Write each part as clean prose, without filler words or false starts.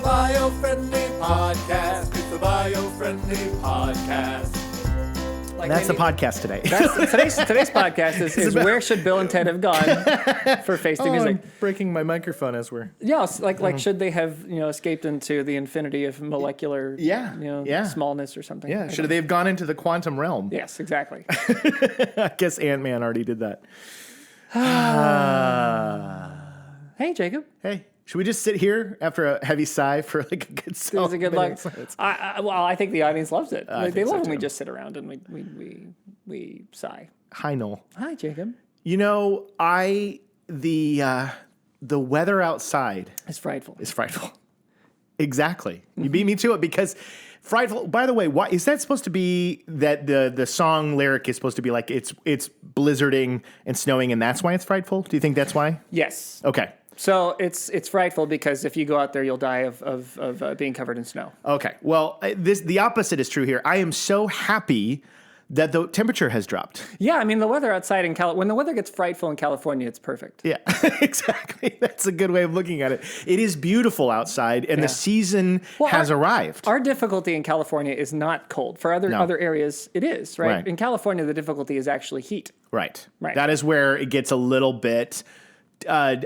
Biofriendly Podcast. It's the Biofriendly Podcast. Like that's the podcast today. Today's podcast is where should Bill and Ted have gone for Face the Music? I'm breaking my microphone as we're... Yes, like should they have escaped into the infinity of molecular smallness or something? Yeah, should they have gone into the quantum realm? Yes, exactly. I guess Ant-Man already did that. Hey, Jacob. Hey. Should we just sit here after a heavy sigh for like a good song? It was a good luck. I think the audience loves it. They love when we just sit around and we sigh. Hi, Noel. Hi, Jacob. You know, the weather outside is frightful. Exactly. You beat me to it because frightful. By the way, why is that supposed to be that the song lyric is supposed to be like it's blizzarding and snowing and that's why it's frightful? Do you think that's why? Yes. Okay. So it's frightful because if you go out there, you'll die of being covered in snow. Okay. Well, the opposite is true here. I am so happy that the temperature has dropped. Yeah, I mean, the weather outside in when the weather gets frightful in California, it's perfect. Yeah, exactly. That's a good way of looking at it. It is beautiful outside, and the season has arrived. Our difficulty in California is not cold. For other areas, it is, right? In California, the difficulty is actually heat. Right. That is where it gets a little bit...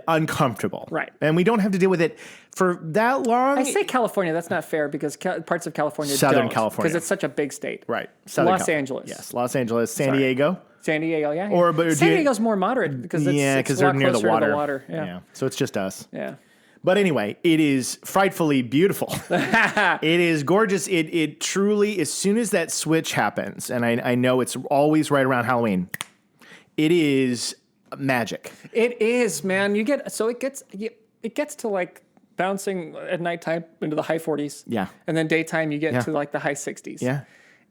uncomfortable. Right. And we don't have to deal with it for that long. I say California, that's not fair because parts of California Southern don't. California. Because it's such a big state. Right. Los Angeles. Yes, Los Angeles. San Diego. San Diego, yeah. But San Diego's more moderate because it's they're near the water. To the water. Yeah. So it's just us. Yeah. But anyway, it is frightfully beautiful. It is gorgeous. It truly, as soon as that switch happens, and I know it's always right around Halloween, it is magic. It is, man. It gets to like bouncing at nighttime into the high 40s. Yeah. And then daytime you get to like the high 60s. Yeah.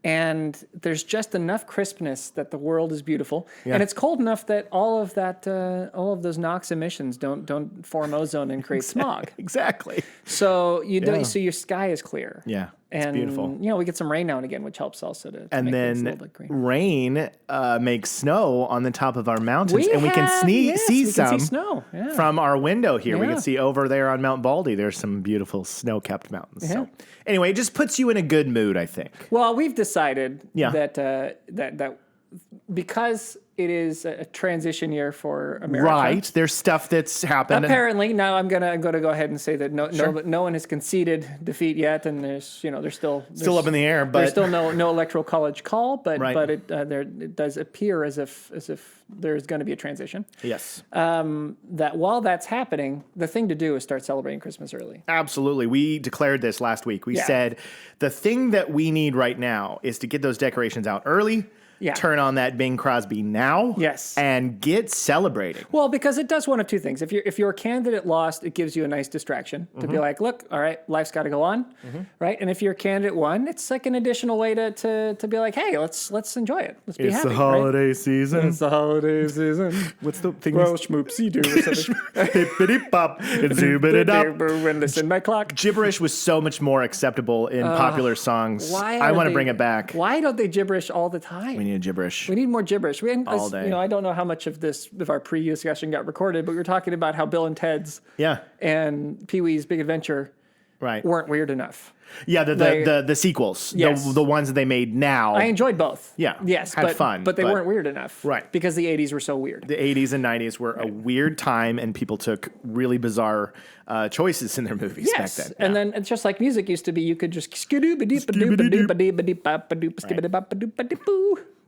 And there's just enough crispness that the world is beautiful, yeah. and it's cold enough that all of those NOx emissions don't form ozone and create smog. Exactly. So so your sky is clear. Yeah, it's beautiful. We get some rain now and again, which helps also to and make then things a little bit greener. Rain makes snow on the top of our mountains, and we can see snow from our window here. Yeah. We can see over there on Mount Baldy. There's some beautiful snow-capped mountains. Yeah. So anyway, it just puts you in a good mood, I think. Well, we've decided that because it is a transition year for America. Right. There's stuff that's happened. Apparently, now I'm gonna go ahead and say that no one has conceded defeat yet, and there's still up in the air, but there's still no electoral college call, but right. it does appear as if there's going to be a transition. Yes. That while that's happening, the thing to do is start celebrating Christmas early. Absolutely. We declared this last week. We said the thing that we need right now is to get those decorations out early. Yeah. Turn on that Bing Crosby now. Yes. And get celebrating. Well, because it does one of two things. If your candidate lost, it gives you a nice distraction to be like, look, all right, life's got to go on, right? And if your candidate won, it's like an additional way to be like, hey, let's enjoy it. Let's be happy. It's the holiday season. It's the holiday season. What's the thing? Gross schmoopsy do or something. Hippity pop and zoobity dop. And listen, my clock. Gibberish was so much more acceptable in popular songs. I want to bring it back. Why don't they gibberish all the time? We need gibberish. We need more gibberish. All day. I don't know how much of our pre-discussion got recorded, but we were talking about how Bill and Ted's and Pee-wee's Big Adventure weren't weird enough. Yeah, the sequels, the ones that they made now. I enjoyed both. Yeah, had fun, but they weren't weird enough, right? Because the '80s were so weird. The '80s and '90s were a weird time, and people took really bizarre choices in their movies back then. And then it's just like music used to be. You could just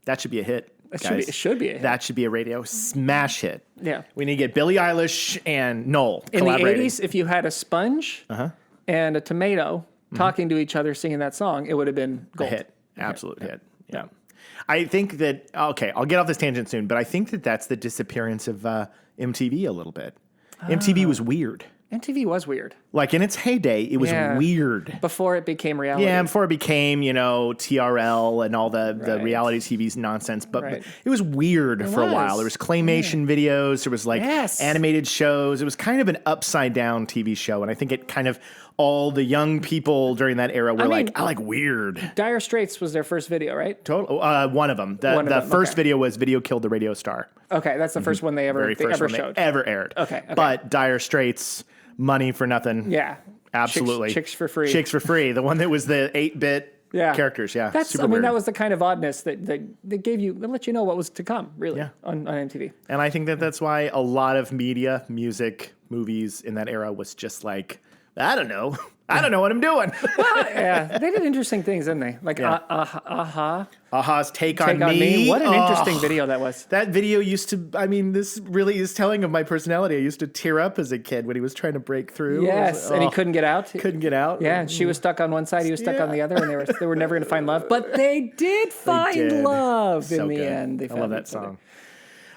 that should be a hit. It should be a hit. That should be a radio smash hit. Yeah. We need to get Billie Eilish and Noel in the collaborating. 80s, if you had a sponge and a tomato talking to each other singing that song, it would have been gold. A hit. Absolute hit. Yeah. I think that, I'll get off this tangent soon, but I think that that's the disappearance of MTV a little bit. MTV was weird. MTV was weird. Like in its heyday, it was weird. Before it became reality. Yeah, before it became, TRL and all the reality TV's nonsense. But it was weird for a while. There was claymation videos. There was animated shows. It was kind of an upside down TV show. And I think it kind of, all the young people during that era were I like weird. Dire Straits was their first video, right? Total. One of them. The first video was Video Killed the Radio Star. Okay, that's the first one they ever showed. They ever aired. Okay. But Dire Straits... Money for nothing. Yeah. Absolutely. Chicks for Free. Chicks for Free. The one that was the 8-bit characters. Yeah. That's, super weird. that was the kind of oddness that gave you, that let you know what was to come, really, on MTV. And I think that's why a lot of media, music, movies in that era was just like, I don't know what I'm doing. Well, yeah, they did interesting things, didn't they? Like Aha's Take on Me. What an interesting video that was. That video used to, this really is telling of my personality. I used to tear up as a kid when he was trying to break through. Yes, and he couldn't get out. Couldn't get out. Yeah, and she was stuck on one side, he was stuck on the other, and they were never going to find love. But they did find love in the end. I love that song.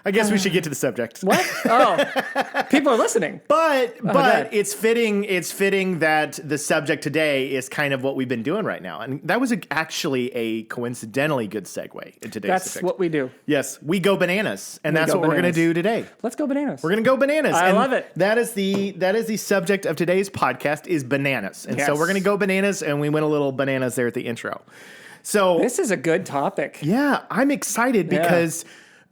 I guess we should get to the subject. What? Oh, people are listening. But it's fitting that the subject today is kind of what we've been doing right now. And that was actually a coincidentally good segue in today's subject. That's what we do. Yes, we go bananas. And that's what we're going to do today. Let's go bananas. We're going to go bananas. I love it. That is the subject of today's podcast is bananas. And so we're going to go bananas, and we went a little bananas there at the intro. So this is a good topic. Yeah, I'm excited because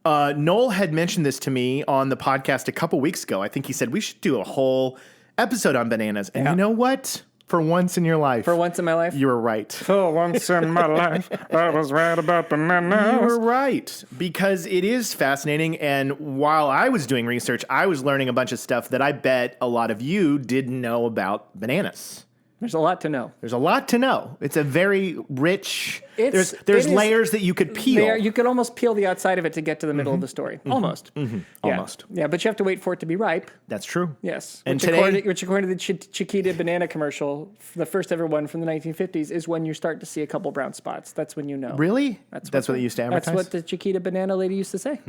Noel had mentioned this to me on the podcast a couple weeks ago. I think he said we should do a whole episode on bananas. And you know what? For once in your life. For once in my life? You were right. For once in my life, I was right about bananas. You were right. Because it is fascinating. And while I was doing research, I was learning a bunch of stuff that I bet a lot of you didn't know about bananas. There's a lot to know. There's a lot to know. It's a very rich. There's layers that you could peel. You could almost peel the outside of it to get to the middle of the story. Almost. Almost. Yeah, but you have to wait for it to be ripe. That's true. Yes. And which according to the Chiquita banana commercial, the first ever one from the 1950s, is when you start to see a couple brown spots. That's when you know. Really? That's what they used to advertise? That's what the Chiquita banana lady used to say.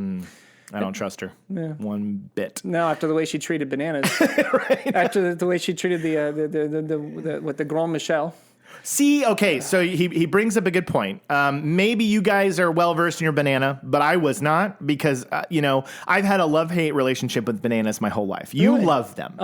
I don't trust her one bit. No, after the way she treated bananas. Right. After the way she treated the Grand Michel. See, okay, so he brings up a good point. Maybe you guys are well versed in your banana, but I was not because I've had a love-hate relationship with bananas my whole life. You love them.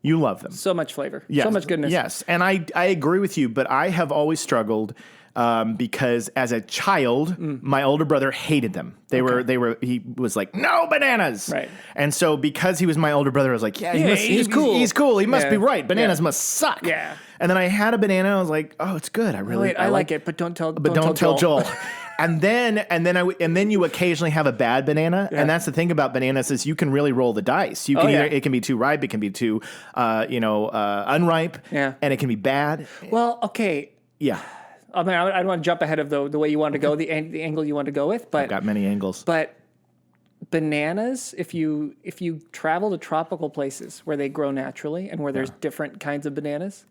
You love them. So much flavor. Yes. So much goodness. Yes, and I agree with you, but I have always struggled because as a child, my older brother hated them. He was like, no bananas. Right. And so because he was my older brother, I was like, he's cool. He's cool. He must be right. Bananas must suck. Yeah. And then I had a banana. I was like, oh, it's good. I like it, but don't tell Joel. And then you occasionally have a bad banana, and that's the thing about bananas is you can really roll the dice. You can it can be too ripe, it can be too unripe, and it can be bad. Well, okay. Yeah. I mean, I don't want to jump ahead of the way you want to go, the angle you want to go with, but I've got many angles. But bananas, if you travel to tropical places where they grow naturally and where there's different kinds of bananas,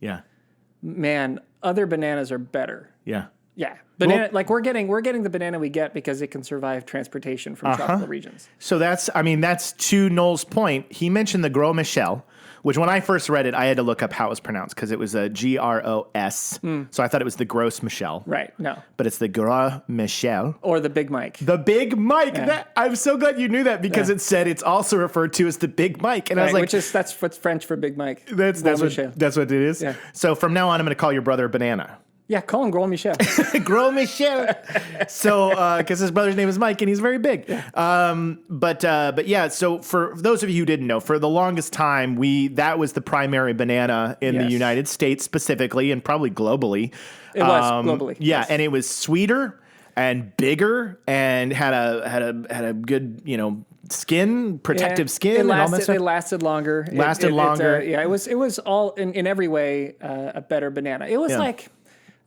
man, other bananas are better. Yeah. Yeah. Like we're getting the banana we get because it can survive transportation from tropical regions. So that's to Noel's point. He mentioned the Gros Michel, which when I first read it, I had to look up how it was pronounced because it was a Gros. So I thought it was the Gros Michel. Right. No. But it's the Gros Michel. Or the Big Mike. The Big Mike. Yeah. I'm so glad you knew that because it said it's also referred to as the Big Mike. And I was like, that's what's French for Big Mike. That's what it is. Yeah. So from now on, I'm going to call your brother Banana. Yeah, call him Gros Michel. Gros Michel. So, because his brother's name is Mike and he's very big. Yeah. But yeah, so for those of you who didn't know, for the longest time, that was the primary banana in the United States specifically and probably globally. It was globally. Yeah, yes. And it was sweeter and bigger and had a good, skin, protective skin. It lasted longer. Longer. It was all in every way a better banana. It was like...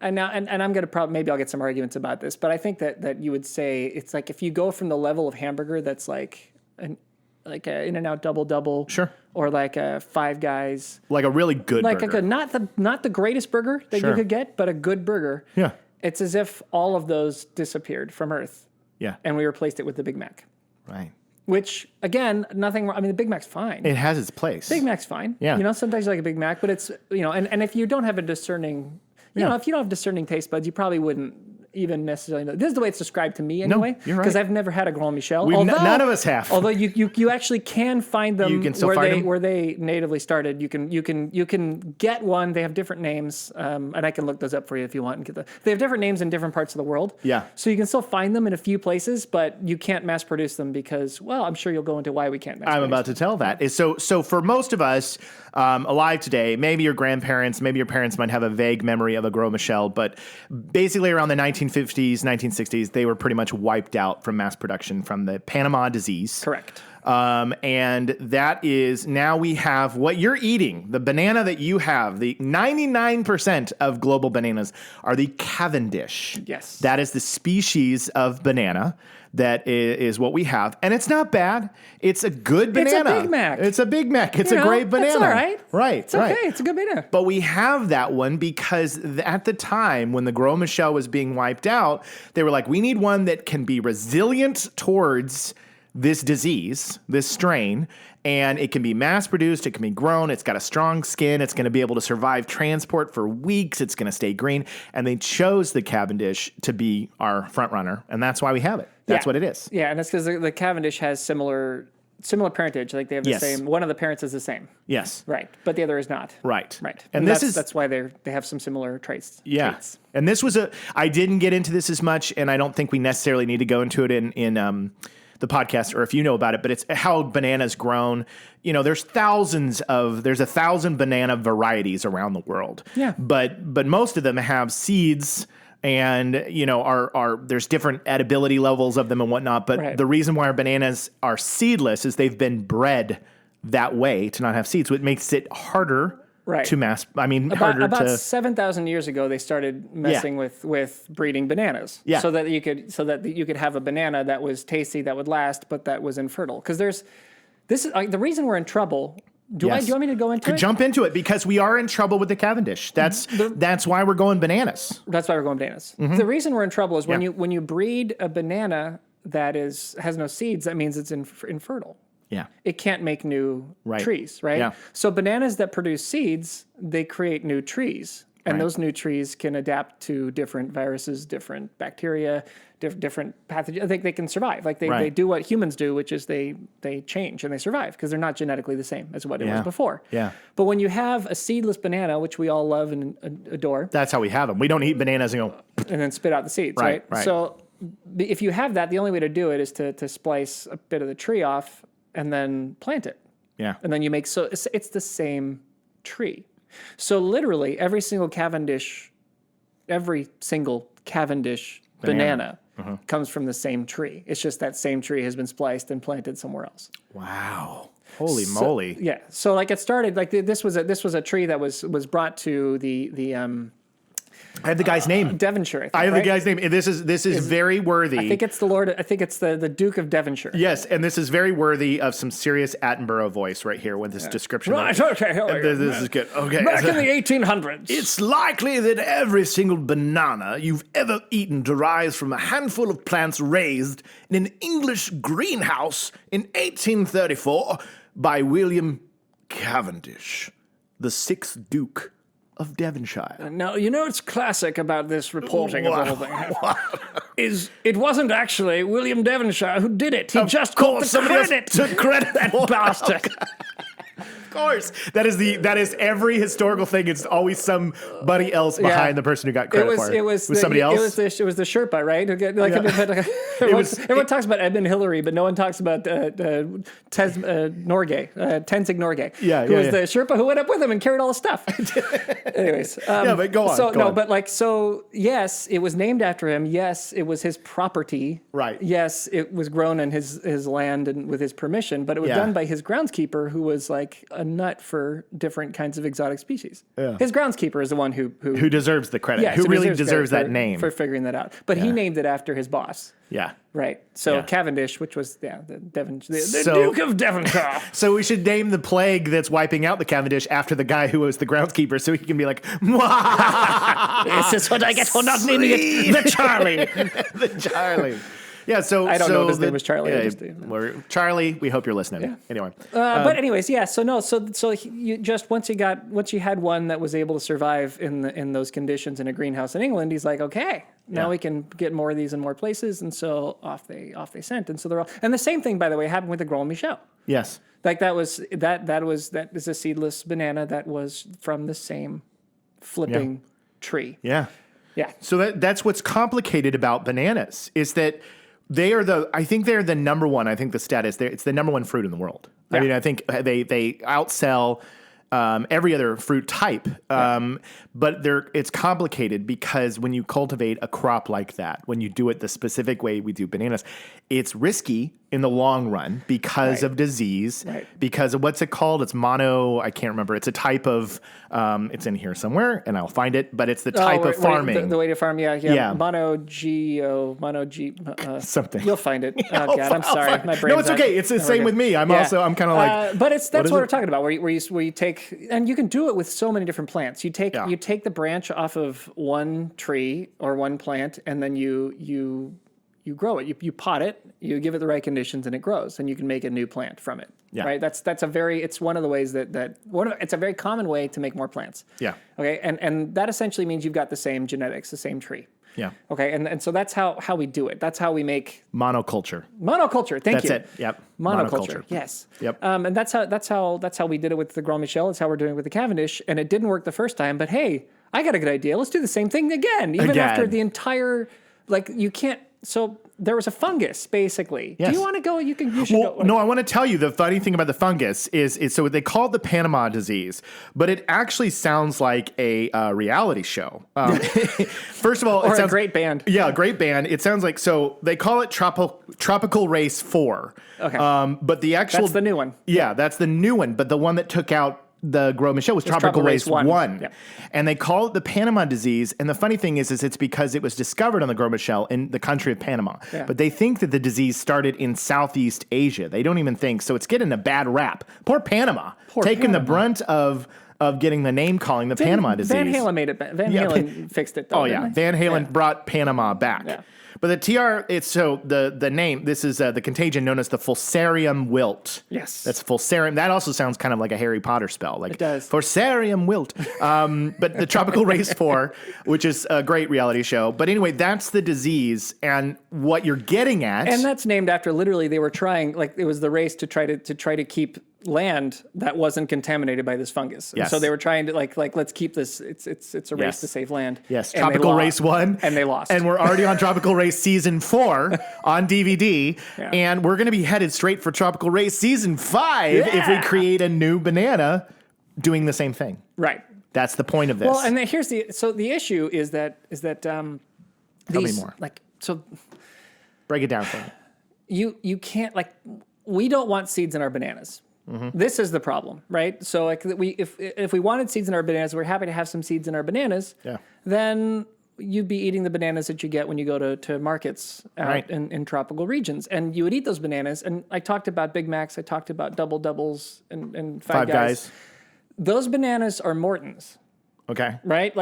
And now, and I'm going to maybe I'll get some arguments about this, but I think that you would say it's like if you go from the level of hamburger that's like an In-N-Out double, sure, or like a Five Guys, like a really good burger. not the greatest burger that you could get, but a good burger. Yeah, it's as if all of those disappeared from Earth. Yeah, and we replaced it with the Big Mac. Right. Which, again, nothing wrong. I mean, the Big Mac's fine. It has its place. Big Mac's fine. Yeah. Sometimes you like a Big Mac, but it's, and if you don't have a discerning... if you don't have discerning taste buds, you probably wouldn't even necessarily know. This is the way it's described to me anyway. You're right. Because I've never had a Grand Michel. None of us have. Although you actually can find them, You can still find them? where they natively started. You can get one. They have different names, and I can look those up for you if you want. They have different names in different parts of the world. Yeah. So you can still find them in a few places, but you can't mass produce them because, well, I'm sure you'll go into why we can't mass produce I'm about to tell that. So for most of us alive today, maybe your grandparents, maybe your parents might have a vague memory of a Gros Michel, but basically around the 1950s, 1960s, they were pretty much wiped out from mass production from the Panama Disease. Correct. And that is, now we have what you're eating, the banana that you have, the 99% of global bananas are the Cavendish. Yes. That is the species of banana that is what we have. And it's not bad. It's a good banana. It's a Big Mac. It's a Big Mac. It's a great banana. It's all right. Right. It's okay. It's a good banana. But we have that one because at the time when the Gros Michel was being wiped out, they were like, we need one that can be resilient towards this disease, this strain, and it can be mass produced, it can be grown, it's got a strong skin, it's going to be able to survive transport for weeks, it's going to stay green. And they chose the Cavendish to be our front runner, and that's why we have it. That's what it is. Yeah, and that's because the Cavendish has similar parentage. Like they have the same. One of the parents is the same. Yes. Right, but the other is not. Right. Right. And that's why they have some similar traits. Yeah. Traits. And this was I didn't get into this as much, and I don't think we necessarily need to go into it in the podcast, or if you know about it, but it's how bananas grown. You know, there's 1,000 banana varieties around the world. Yeah. But most of them have seeds and, you know, are there's different edibility levels of them and whatnot. But the reason why our bananas are seedless is they've been bred that way to not have seeds, which makes it harder to mass. I mean, about 7,000 years ago, they stared messing with breeding bananas, so that you could have a banana that was tasty, that would last, but that was infertile. Because this is the reason we're in trouble. Do you want me to go into it? Jump into it because we are in trouble with the Cavendish. That's why we're going bananas. That's why we're going bananas. Mm-hmm. The reason we're in trouble is when you breed a banana that has no seeds, that means it's infertile. Yeah. It can't make new trees, right? Yeah. So bananas that produce seeds, they create new trees. And those new trees can adapt to different viruses, different bacteria, different pathogens. I think they can survive. Like they do what humans do, which is they change and they survive because they're not genetically the same as what it was before. Yeah. But when you have a seedless banana, which we all love and adore. That's how we have them. We don't eat bananas and go. And then spit out the seeds, right? So if you have that, the only way to do it is to splice a bit of the tree off and then plant it. Yeah. And then you make, so it's the same tree. So literally every single Cavendish banana comes from the same tree. It's just that same tree has been spliced and planted somewhere else. Wow. Holy moly. Yeah. So like it started, like this was a tree that was brought to the I have the guy's name. Devonshire. I have the guy's name. This is very worthy. I think it's the Duke of Devonshire. Yes, and this is very worthy of some serious Attenborough voice right here with this description. Right, okay. This is good. Okay. Back in the 1800s. It's likely that every single banana you've ever eaten derives from a handful of plants raised in an English greenhouse in 1834 by William Cavendish, the 6th Duke of Devonshire. No, you know it's classic about this reporting of the whole thing is it wasn't actually William Devonshire who did it. He just got the credit. Took credit. That bastard. Of course, that is every historical thing. It's always somebody else behind the person who got credit for it. It was somebody else. It was the Sherpa, right? Everyone talks about Edmund Hillary, but no one talks about Tenzing Norgay. Who was the Sherpa who went up with him and carried all the stuff. Anyways, but go on. Yes, it was named after him. Yes, it was his property. Right. Yes, it was grown on his land and with his permission, but it was done by his groundskeeper, who was like a nut for different kinds of exotic species. Yeah. His groundskeeper is the one who deserves the credit. Who really deserves that name for figuring that out. But he named it after his boss. Yeah. Right. So Cavendish, which was the Duke of Devonshire. So we should name the plague that's wiping out the Cavendish after the guy who was the groundskeeper, so he can be like, this is what I get for not naming it the Charlie. The Charlie. Yeah, so I don't know if his name was Charlie. Yeah, Charlie, we hope you're listening. Yeah. Anyway. But anyways, yeah. So no. So you just once you had one that was able to survive in those conditions in a greenhouse in England, he's like, okay, now we can get more of these in more places, and so off they sent, and so they're all. And the same thing, by the way, happened with the Grand Michel. Yes. Like that is a seedless banana that was from the same flipping tree. Yeah. Yeah. So that's what's complicated about bananas is that I think they're the number one. I think the stat is it's the number one fruit in the world. Yeah. I mean, I think they outsell every other fruit type. But it's complicated because when you cultivate a crop like that, when you do it the specific way we do bananas, it's risky in the long run because of disease, because of what's it called? It's I can't remember. It's a type of, it's in here somewhere and I'll find it, but it's the type of farming. The way to farm, yeah. Something. You'll find it. Oh God, I'm sorry. My brain's no, it's okay. It's the same with me. I'm kind of like. But that's what we're talking about, where you take, and you can do it with so many different plants. You take the branch off of one tree or one plant, and then you grow it. You pot it. You give it the right conditions, and it grows, and you can make a new plant from it. Yeah. Right. It's one of the ways it's a very common way to make more plants. Yeah. Okay. And that essentially means you've got the same genetics, the same tree. Yeah. Okay. And so that's how we do it. That's how we make monoculture. Thank you. That's it. Yep. Monoculture. Yes. Yep. And that's how we did it with the Grand Michel. It's how we're doing it with the Cavendish. And it didn't work the first time, but hey, I got a good idea. Let's do the same thing again. Even after the entire, you can't. So there was a fungus, basically. Yes. Do you want to go? You should go. No, I want to tell you the funny thing about the fungus is so they call it the Panama Disease, but it actually sounds like a reality show. First of all, or it sounds a great band. Yeah, a great band. It sounds like, so they call it Tropical Race 4. Okay. But the actual... That's the new one. Yeah, that's the new one, but the one that took out the Gros Michel was Tropical Race 1. Yeah. And they call it the Panama Disease. And the funny thing is it's because it was discovered on the Gros Michel in the country of Panama. Yeah. But they think that the disease started in Southeast Asia. They don't even think. So it's getting a bad rap. Poor Panama. Taking the brunt of getting the name calling the Panama Disease. Van Halen made it. Van Halen fixed it, though. Oh, yeah. Van Halen brought Panama back. Yeah. But the name, this is the contagion known as the Fusarium wilt. Yes. That's Fusarium. That also sounds kind of like a Harry Potter spell. Like, it does. Fusarium wilt. But the Tropical Race 4, which is a great reality show. But anyway, that's the disease and what you're getting at. And that's named after, literally, they were trying, it was the race to try to keep land that wasn't contaminated by this fungus. Yes. So they were trying to let's keep this. It's a race to save land. Yes. Tropical Race 1, and they lost. And we're already on Tropical Race Season 4 on DVD, and we're going to be headed straight for Tropical Race Season 5 if we create a new banana doing the same thing. Right. That's the point of this. Well, and then the issue is that Tell me more. Break it down for me. You can't we don't want seeds in our bananas. Mm-hmm. This is the problem, right? So if we wanted seeds in our bananas, we're happy to have some seeds in our bananas. Yeah. Then you'd be eating the bananas that you get when you go to markets out in tropical regions, and you would eat those bananas. And I talked about Big Macs, I talked about Double Doubles and Five Guys. Those bananas are Morton's. Okay. Right?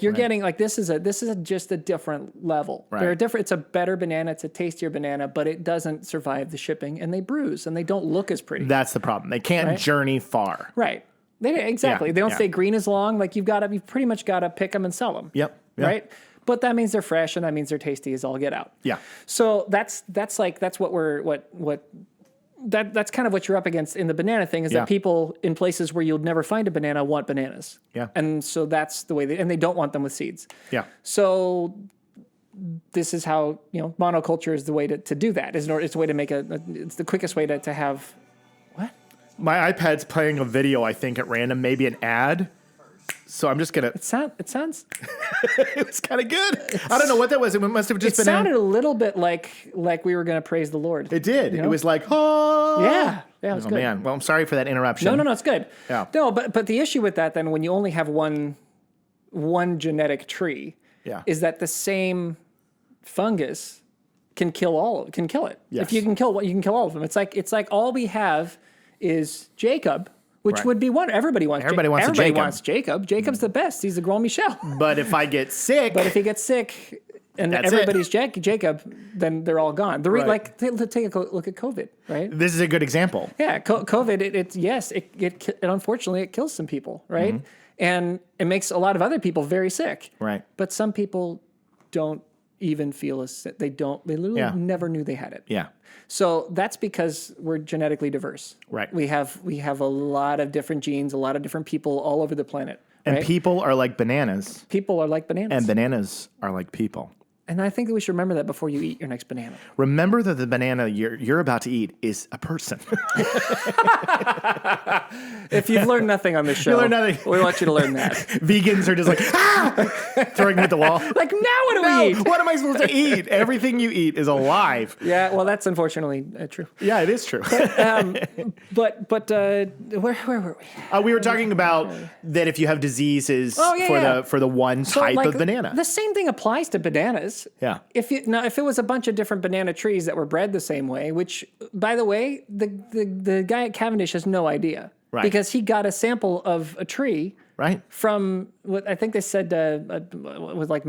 You're getting this is just a different level. Right. They're different. It's a better banana. It's a tastier banana, but it doesn't survive the shipping, and they bruise and they don't look as pretty. That's the problem. They can't journey far. Right. Exactly. They don't stay green as long. You've pretty much got to pick them and sell them. Yep. Right. But that means they're fresh, and that means they're tasty as all get out. Yeah. So that's kind of what you're up against in the banana thing is that people in places where you'll never find a banana want bananas. Yeah. And so that's the way and they don't want them with seeds. Yeah. So this is how, monoculture is the way to do that. It's a way to make it's the quickest way to have, what? My iPad's playing a video, I think, at random, maybe an ad. So I'm just going to... It sounds... It was kind of good. I don't know what that was. It must have just been... It sounded a little bit like we were going to praise the Lord. It did. It was like, oh... Yeah, it was good. Oh, man. Well, I'm sorry for that interruption. No, it's good. Yeah. No, but the issue with that then, when you only have one genetic tree, is that the same fungus can kill it. Yes. If you can kill all of them. It's like all we have is Jacob... Which would be one. Everybody wants Jacob. Jacob's the best. He's the Grand Michel. But if I get sick... But if he gets sick, and That's everybody's Jacob, then they're all gone. Right. Take a look at COVID, right? This is a good example. Yeah, COVID. It unfortunately it kills some people, right? And it makes a lot of other people very sick, Right. But some people don't even feel as sick. They literally never knew they had it. Yeah. So that's because we're genetically diverse. Right. We have a lot of different genes, a lot of different people all over the planet. And right? people are like bananas. People are like bananas. And bananas are like people. And I think that we should remember that before you eat your next banana. Remember that the banana you're about to eat is a person. If you've learned nothing on this show, You learned nothing. we want you to learn that. Vegans are just like, throwing them at the wall. Like, now what do we eat? What am I supposed to eat? Everything you eat is alive. Yeah, well, that's unfortunately true. Yeah, it is true. But where were we? We were talking about that if you have diseases for the one type of banana. The same thing applies to bananas. Yeah. If it was a bunch of different banana trees that were bred the same way, which, by the way, the guy at Cavendish has no idea. Right. Because he got a sample of a tree. Right. From what I think they said was like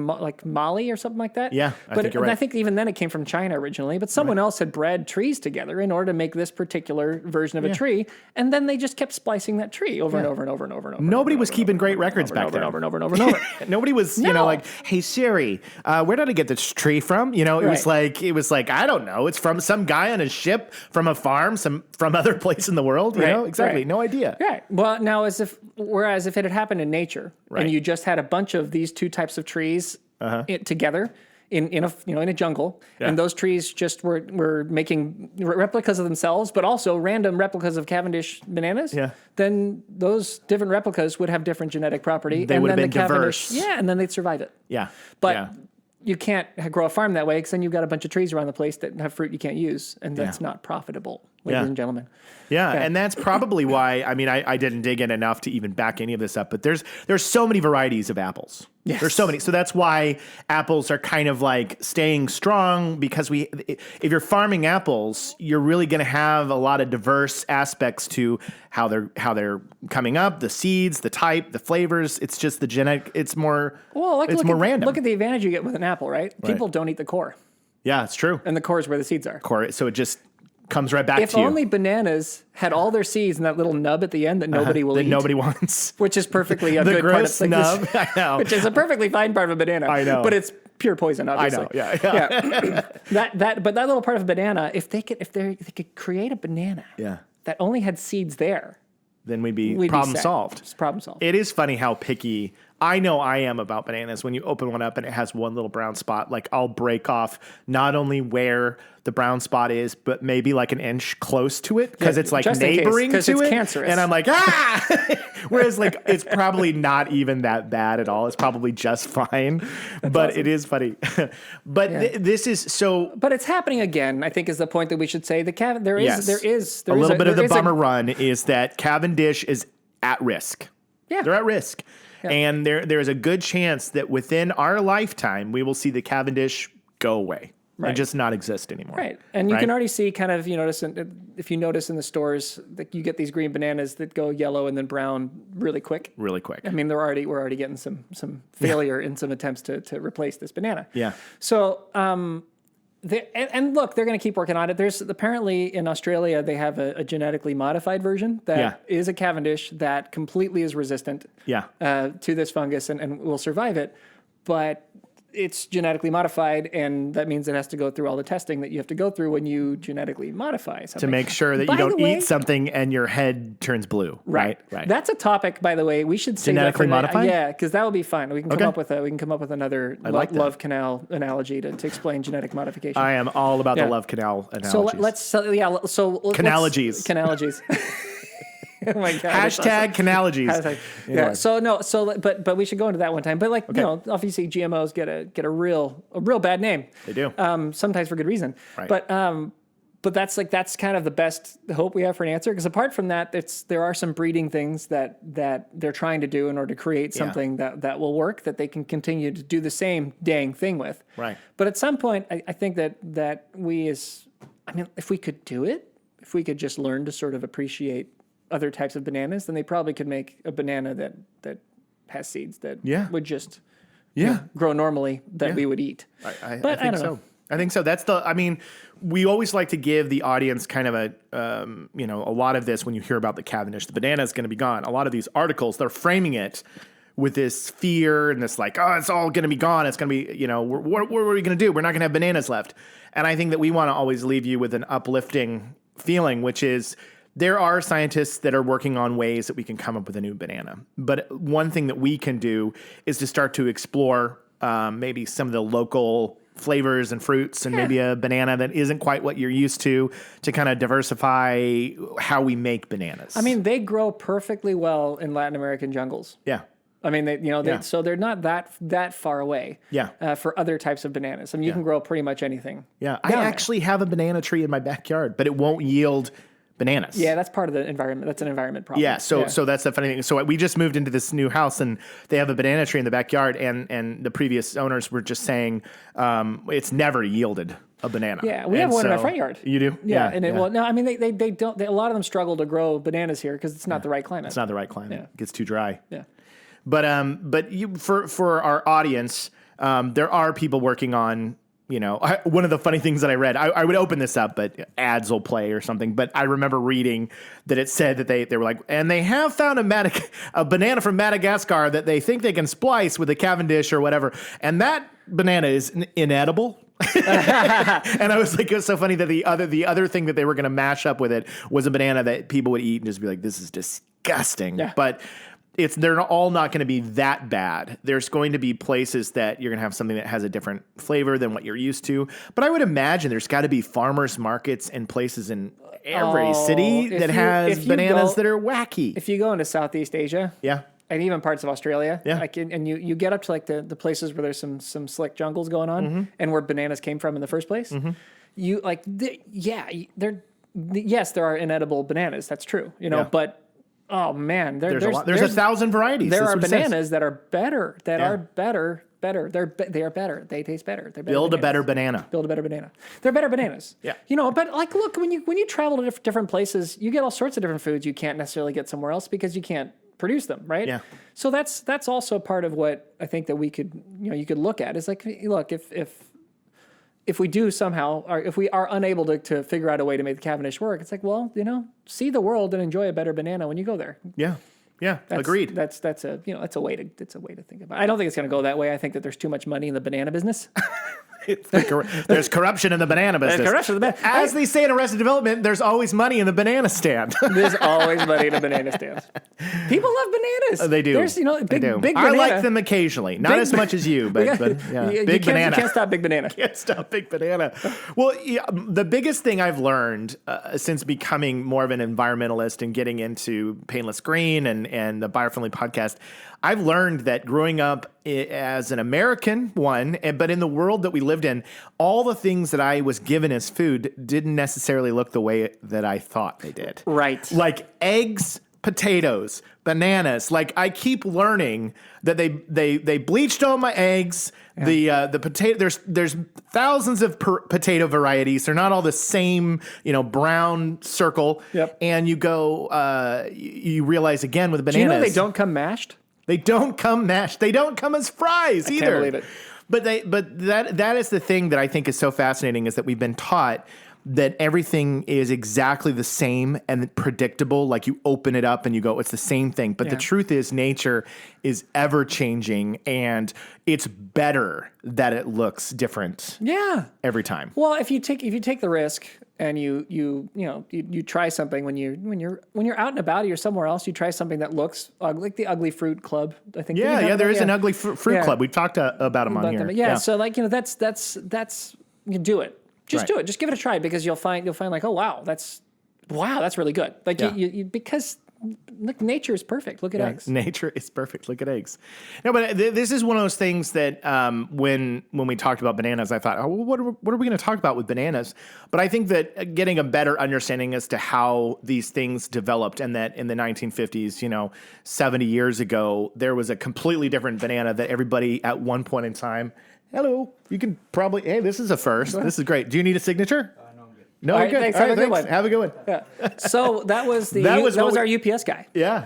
Mali or something like that. Yeah, I think you're right. I think even then it came from China originally, but someone else had bred trees together in order to make this particular version of a tree, and then they just kept splicing that tree over and over and over and over and over. Nobody was keeping great records back then. Over and over and over and over. Nobody was, like, hey Siri, where did I get this tree from? It was like I don't know. It's from some guy on a ship from a farm, from other place in the world. You know exactly, no idea. Right. Well, now whereas if it had happened in nature and you just had a bunch of these two types of trees together in a jungle, and those trees just were making replicas of themselves, but also random replicas of Cavendish bananas. Yeah. Then those different replicas would have different genetic property. They would have been diverse. And then they'd survive it. Yeah. But you can't grow a farm that way because then you've got a bunch of trees around the place that have fruit you can't use, and that's not profitable, ladies and gentlemen. Yeah, and that's probably why. I mean, I didn't dig in enough to even back any of this up, but there's so many varieties of apples. Yes. There's so many. So that's why apples are kind of like staying strong, because if you're farming apples, you're really going to have a lot of diverse aspects to how they're coming up, the seeds, the type, the flavors. It's just the genetic. It's more. Well, random. Look at the advantage you get with an apple, right? People don't eat the core. Yeah, it's true. And the core is where the seeds are. Core. So it just comes right back to you. If only bananas had all their seeds in that little nub at the end that nobody will eat. That nobody wants. Which is perfectly a the good part of nub. I know. Which is a perfectly fine part of a banana. I know. But it's pure poison, obviously. I know. Yeah. But that little part of a banana, if they could create a banana that only had seeds there, then we'd be problem solved. It's problem solved. It is funny how picky I know I am about bananas. When you open one up and it has one little brown spot, like I'll break off not only where the brown spot is, but maybe like an inch close to it, because it's like neighboring to it's it. Cancerous. And I'm like, whereas like it's probably not even that bad at all. It's probably just fine. But awesome. It is funny. But this is so. But it's happening again, I think, is the point that we should say. There is a little bit of the bummer run is that Cavendish is at risk. Yeah. They're at risk. Yeah. And there's a good chance that within our lifetime, we will see the Cavendish go away and just not exist anymore. Right. And you can already see kind of, if you notice in the stores, that you get these green bananas that go yellow and then brown really quick. Really quick. I mean, we're already getting some failure in some attempts to replace this banana. Yeah. So, and look, they're going to keep working on it. There's apparently in Australia, they have a genetically modified version that is a Cavendish that completely is resistant to this fungus and will survive it. But it's genetically modified, and that means it has to go through all the testing that you have to go through when you genetically modify something. To make sure that you don't eat something and your head turns blue. Right. That's a topic, by the way. We should say genetically modified. Yeah, because that would be fun. We can come up with another love canal analogy to explain genetic modification. I am all about the love canal analogies. So Canalogies. Oh my God! Hashtag Canalogies. Yeah. But we should go into that one time. But obviously GMOs get a real bad name. They do. Sometimes for good reason. Right. But that's kind of the best hope we have for an answer. Because apart from that, there are some breeding things that they're trying to do in order to create something that will work, that they can continue to do the same dang thing with. Right. But at some point, I think that if we could do it, if we could just learn to sort of appreciate other types of bananas, then they probably could make a banana that has seeds that would just grow normally that we would eat. I think so. I think so. We always like to give the audience kind of a lot of this when you hear about the Cavendish, the banana is going to be gone. A lot of these articles, they're framing it with this fear and this like, oh, it's all going to be gone. It's going to be, what are we going to do? We're not going to have bananas left. And I think that we want to always leave you with an uplifting feeling, which is there are scientists that are working on ways that we can come up with a new banana. But one thing that we can do is to start to explore maybe some of the local flavors and fruits and maybe a banana that isn't quite what you're used to kind of diversify how we make bananas. I mean, they grow perfectly well in Latin American jungles. Yeah. I mean, so they're not that far away. Yeah. For other types of bananas. I mean, you can grow pretty much anything. Yeah. I actually have a banana tree in my backyard, but it won't yield bananas. Yeah, that's part of the environment. That's an environment problem. Yeah, so that's the funny thing. So we just moved into this new house, and they have a banana tree in the backyard, and the previous owners were just saying it's never yielded a banana. Yeah, we have one in our front yard. You do? Yeah, well, no, I mean they don't. A lot of them struggle to grow bananas here because it's not the right climate. It's not the right climate. It gets too dry. Yeah. But for our audience, there are people working on. One of the funny things that I read, I would open this up, but ads will play or something. But I remember reading that it said that they were like, and they have found a banana from Madagascar that they think they can splice with a Cavendish or whatever. And that banana is inedible. And I was like, it was so funny that the other thing that they were going to mash up with it was a banana that people would eat and just be like, this is disgusting. Yeah. But they're all not going to be that bad. There's going to be places that you're going to have something that has a different flavor than what you're used to. But I would imagine there's got to be farmers markets and places in every city that has bananas that are wacky. If you go into Southeast Asia, and even parts of Australia, and you get up to like the places where there's some slick jungles going on, and where bananas came from in the first place, you like, there are inedible bananas. That's true, but. Oh man, there's 1,000 varieties. There are bananas that are better. They are better. They are better. They taste better. They're better. Build a better banana. Build a better banana. They're better bananas. Yeah. But like, look, when you travel to different places, you get all sorts of different foods you can't necessarily get somewhere else because you can't produce them, right? Yeah. So that's also part of what I think that we could, you could look at is like, look, if we do somehow, or if we are unable to figure out a way to make the Cavendish work, it's like, well, see the world and enjoy a better banana when you go there. Yeah. Yeah. Agreed. That's a way to think about it. I don't think it's going to go that way. I think that there's too much money in the banana business. There's corruption in the banana business. As they say in Arrested Development, there's always money in the banana stand. There's always money in the banana stand. People love bananas. They do. There's, big banana. I like them occasionally. Not as much as you, but big banana. You can't stop big banana. Can't stop big banana. Well, the biggest thing I've learned since becoming more of an environmentalist and getting into Painless Green and the Biofriendly podcast, I've learned that growing up as an American but in the world that we lived in, all the things that I was given as food didn't necessarily look the way that I thought they did. Right. Like eggs, potatoes, bananas. Like I keep learning that they bleached all my eggs. Yeah. The potato there's thousands of potato varieties. They're not all the same, brown circle. Yep. And you go you realize again with bananas. Do you know they don't come mashed? They don't come mashed. They don't come as fries either. I can't believe it. But that is the thing that I think is so fascinating is that we've been taught that everything is exactly the same and predictable. Like you open it up and you go, it's the same thing. But the truth is nature is ever changing and it's better that it looks different. Yeah. Every time. Well, if you take the risk and you try something when you're out and about or you're somewhere else, you try something that looks like the Ugly Fruit Club. I think. There is an Ugly Fruit Club. We've talked about them on here. Yeah. So like that's you do it. Just do it. Just give it a try because you'll find like, oh wow, that's really good. Like you because look, nature is perfect. Look at eggs. Nature is perfect. Look at eggs. No, but this is one of those things that when we talked about bananas, I thought, what are we going to talk about with bananas? But I think that getting a better understanding as to how these things developed and that in the 1950s, 70 years ago, there was a completely different banana that everybody at one point in time. Hello. You can probably. Hey, this is a first. This is great. Do you need a signature? No, I'm good. No, All right, good. thanks. All Have right, a good one. Have a good one. Yeah. So that was our UPS guy. Yeah.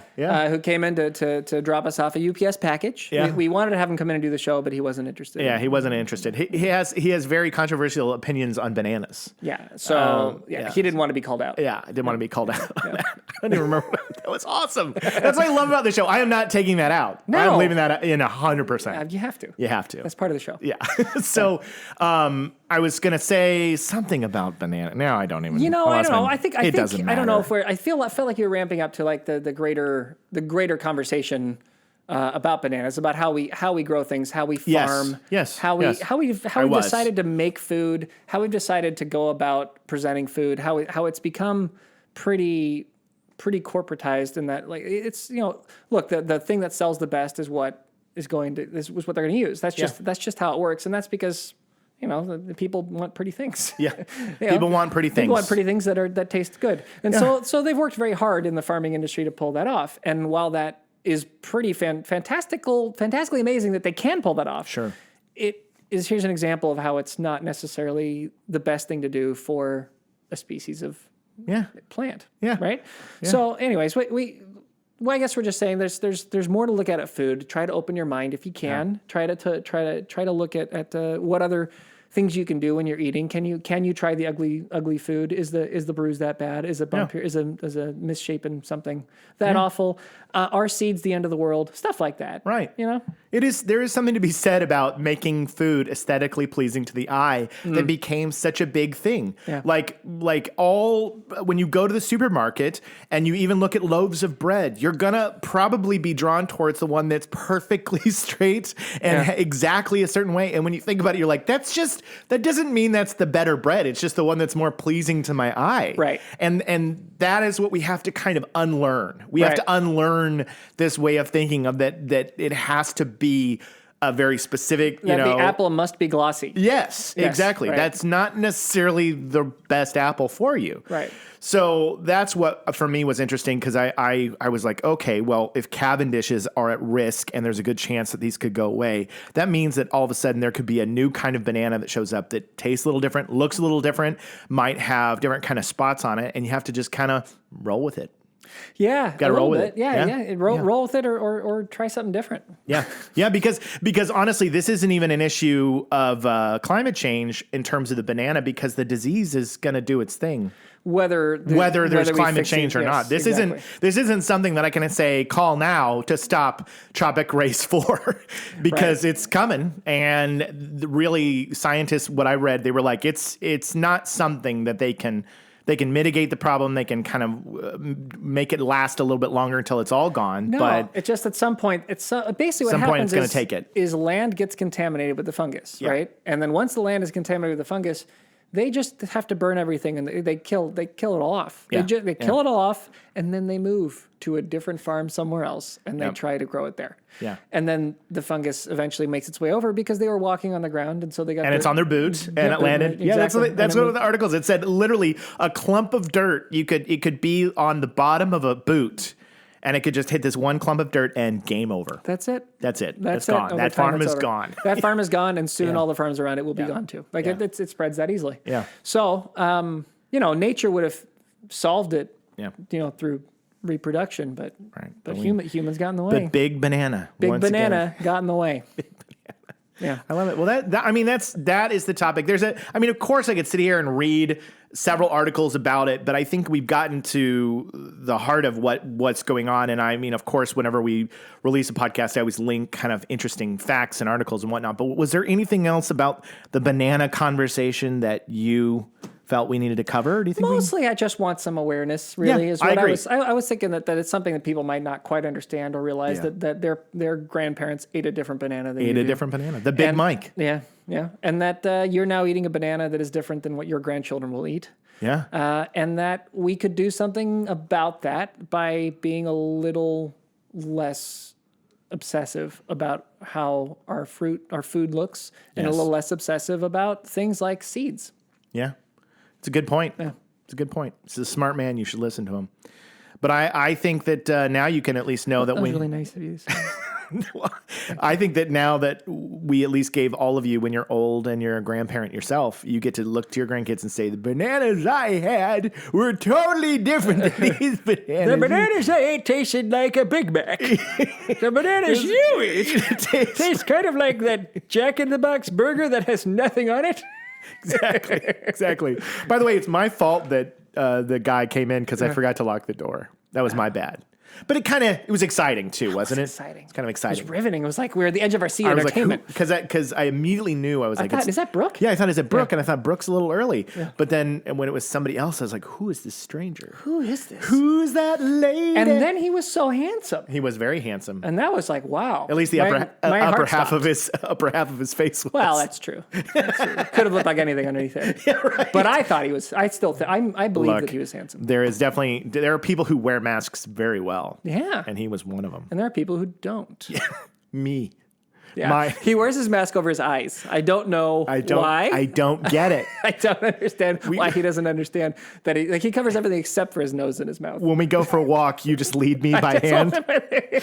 Who came in to drop us off a UPS package. Yeah. We wanted to have him come in and do the show, but he wasn't interested. Yeah, he wasn't interested. He has very controversial opinions on bananas. Yeah. So he didn't want to be called out. Yeah, I didn't want to be called out on that. I don't even remember. That was awesome. That's what I love about the show. I am not taking that out. No. I'm leaving that in 100%. You have to. You have to. That's part of the show. Yeah. So I was going to say something about banana. Now I don't even. I don't know. I think it doesn't matter. I don't know if I felt like you're ramping up to like the greater conversation about bananas, about how we grow things, how we farm, how we've decided to make food, how we've decided to go about presenting food, how it's become pretty corporatized in that, like, it's, look, the thing that sells the best is what they're going to use. That's just how it works, and that's because the people want pretty things. Yeah, people want pretty things. People want pretty things that taste good, and so they've worked very hard in the farming industry to pull that off. And while that is pretty fantastically amazing that they can pull that off, sure, here's an example of how it's not necessarily the best thing to do for a species of plant. Yeah. Right. Yeah. So, anyways, I guess we're just saying there's more to look at food. Try to open your mind if you can. Yeah. Try to look at what other things you can do when you're eating. Can you try the ugly food? Is the bruise that bad? Is a bump here? Is a misshapen something that awful? Are seeds the end of the world? Stuff like that. Right. There is something to be said about making food aesthetically pleasing to the eye that became such a big thing. Yeah. Like when you go to the supermarket and you even look at loaves of bread, you're gonna probably be drawn towards the one that's perfectly straight and exactly a certain way. And when you think about it, you're like, that doesn't mean that's the better bread. It's just the one that's more pleasing to my eye. Right. And that is what we have to kind of unlearn. We have to unlearn this way of thinking of that it has to be a very specific, the apple must be glossy. Yes, exactly. Right. That's not necessarily the best apple for you. Right. So that's what for me was interesting, because I was like, okay, well, if Cavendishes are at risk and there's a good chance that these could go away, that means that all of a sudden there could be a new kind of banana that shows up that tastes a little different, looks a little different, might have different kind of spots on it, and you have to just kind of roll with it. Yeah, got to roll with it. Yeah. Roll with it, or try something different. Yeah, because honestly, this isn't even an issue of climate change in terms of the banana, because the disease is going to do its thing. Whether there's climate change or not. This isn't something that I can say call now to stop Tropic Race 4 because it's coming. And really, scientists, what I read, they were like, it's not something that they can mitigate the problem. They can kind of make it last a little bit longer until it's all gone. No, but it's just at some point, it's basically what happens is land gets contaminated with the fungus, right? And then once the land is contaminated with the fungus, they just have to burn everything, and they kill it all off. They kill it all off, and then they move to a different farm somewhere else, and they try to grow it there. Yeah. And then the fungus eventually makes its way over because they were walking on the ground, and so they got it's on their boots, and it landed. Exactly. That's what the articles. It said literally a clump of dirt. It could be on the bottom of a boot, and it could just hit this one clump of dirt and game over. That's it. That's gone. That farm is gone. That farm is gone, and soon all the farms around it will be gone too. Like it spreads that easily. Yeah. So, nature would have solved it, through reproduction, but humans got in the way. The big banana. Got in the way. Yeah, I love it. Well, that is the topic. Of course, I could sit here and read several articles about it, but I think we've gotten to the heart of what's going on. And of course, whenever we release a podcast, I always link kind of interesting facts and articles and whatnot. But was there anything else about the banana conversation that you felt we needed to cover? Do you think mostly I just want some awareness, really, is what I was thinking, that it's something that people might not quite understand or realize that their grandparents ate a different banana than different banana. The Big Mike. Yeah. And that you're now eating a banana that is different than what your grandchildren will eat. Yeah. And that we could do something about that by being a little less obsessive about how our food looks, and a little less obsessive about things like seeds. Yeah. It's a good point. Yeah. It's a good point. It's a smart man. You should listen to him. But I think that now you can at least know that was really nice of you. I think that now that we at least gave all of you, when you're old and you're a grandparent yourself, you get to look to your grandkids and say, the bananas I had were totally different than these bananas. The bananas I ate tasted like a Big Mac. The bananas you eat taste kind of like that Jack in the Box burger that has nothing on it. Exactly. By the way, it's my fault that the guy came in because I forgot to lock the door. That was my bad. But it was exciting too, wasn't it? Exciting. It's kind of exciting. It was riveting. It was like we were at the edge of our seat in I was entertainment. Because I immediately knew, I was like, is that Brooke? Yeah, I thought, is it Brooke? And I thought Brooke's a little early. Yeah. But then when it was somebody else, I was like, who is this stranger? Who is this? Who's that lady? And then he was so handsome. He was very handsome. And that was like, wow. At least the upper half of his face was. Well, that's true. Could have looked like anything underneath there. Yeah, right. But I thought he was. I believe that he was handsome. There are people who wear masks very well. Yeah. And he was one of them. And there are people who don't. Yeah. Me. Yeah. He wears his mask over his eyes. I don't know why. I don't get it. I don't understand why he doesn't understand that he covers everything except for his nose and his mouth. When we go for a walk, you just lead me by hand.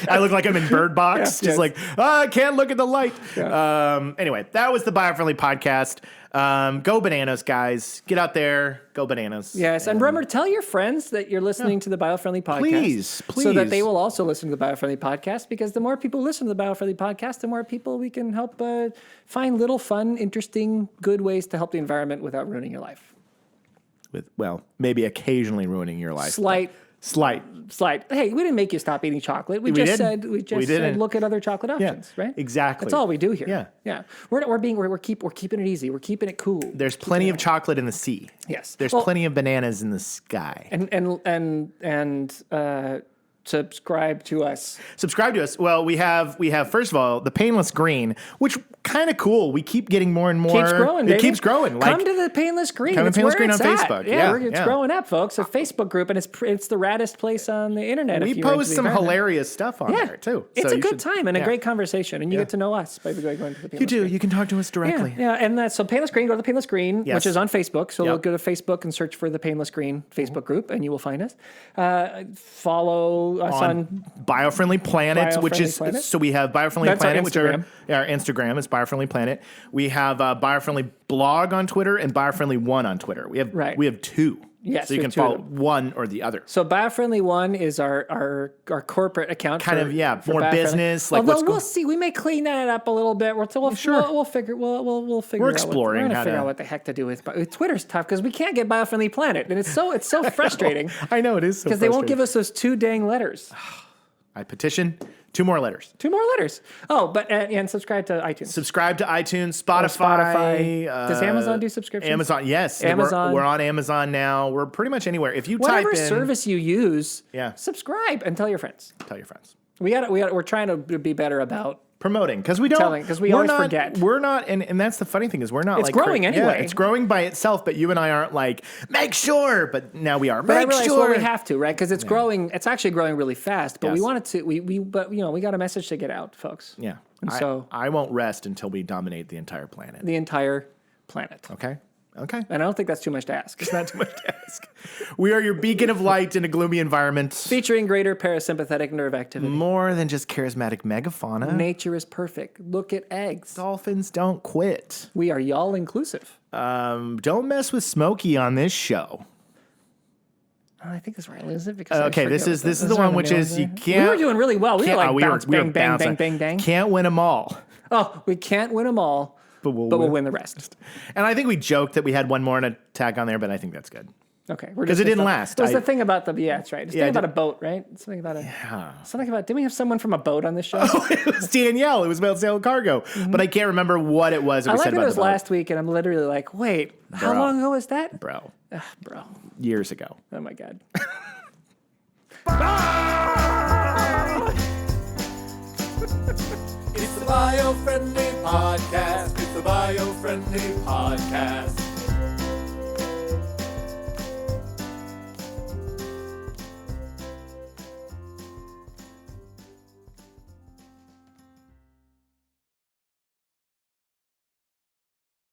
I look like I'm in Bird Box, like, I can't look at the light. Yeah. Anyway, that was the Biofriendly podcast. Go bananas, guys. Get out there. Go bananas. Yes. And remember, tell your friends that you're listening to the Biofriendly podcast. Please. So that they will also listen to the Biofriendly podcast, because the more people listen to the Biofriendly podcast, the more people we can help find little fun, interesting, good ways to help the environment without ruining your life. Maybe occasionally ruining your life. Slight. Hey, we didn't make you stop eating chocolate. We just said look at other chocolate options, right? Exactly. That's all we do here. Yeah. We're keeping it easy. We're keeping it cool. There's plenty of chocolate in the sea. Yes. There's plenty of bananas in the sky. And subscribe to us. Well, we have first of all the Painless Green, which kind of cool. We keep getting more and more. Keeps growing, baby. It keeps growing. Come to the Painless Green. Come to Painless Green on Facebook. It's growing up, folks. A Facebook group, and it's the raddest place on the internet. We post some hilarious stuff on there too. It's a good time and a great conversation, and you get to know us by going to the Painless Green. You do. You can talk to us directly. Yeah. And so Painless Green. Go to the Painless Green, which is on Facebook. So go to Facebook and search for the Painless Green Facebook group, and you will find us. Follow us on Biofriendly Planet, which is Planet. So we have Biofriendly Planet, which Instagram. Our Instagram is Biofriendly Planet. We have Biofriendly Blog on Twitter and Biofriendly One on Twitter. We have two. Yes, so you can follow one or the other. So Biofriendly One is our corporate account. For more business. Although we'll see, we may clean that up a little bit. We'll figure. We'll figure. We're exploring. We're gonna figure out what the heck to do with Twitter's tough because we can't get Biofriendly Planet, and it's so frustrating. I know it is because they won't give us those 2 dang letters. I petition 2 more letters. 2 more letters. Oh, and subscribe to iTunes. Subscribe to iTunes, Spotify. Does Amazon do subscriptions? Amazon, yes. Amazon. We're on Amazon now. We're pretty much anywhere. If you whatever type in service you use, subscribe and tell your friends. We're trying to be better about promoting, because we don't. Because we always forget. We're not, and that's the funny thing is we're not. It's growing anyway. Yeah, it's growing by itself, but you and I aren't like make sure. But now we are. But I realize we have to, right? Because it's growing. It's actually growing really fast. But we want it to. But we got a message to get out, folks. Yeah. And so I won't rest until we dominate the entire planet. Okay. Okay. And I don't think that's too much to ask. It's not too much to ask. We are your beacon of light in a gloomy environment. Featuring greater parasympathetic nerve activity. More than just charismatic megafauna. Nature is perfect. Look at eggs. Dolphins don't quit. We are y'all inclusive. Don't mess with Smokey on this show. I think that's right, Elizabeth. Because this is the one which is you can't. We were doing really well. We were like bounce, bang, bang, bang, bang, bang. Can't win them all. Oh, we can't win them all. But we'll win the rest. And I think we joked that we had one more and a tag on there, but I think that's good. Okay. Because it didn't last. It was the thing about that's right. It's the thing about a boat, right? Something about didn't we have someone from a boat on this show? Oh, it was Danielle. It was about sail cargo. Mm-hmm. But I can't remember what it was. I like it was last week, and I'm literally like, wait, how long ago was that? Bro. Bro. Years ago. Oh, my God. It's the Biofriendly Podcast. It's the Biofriendly Podcast.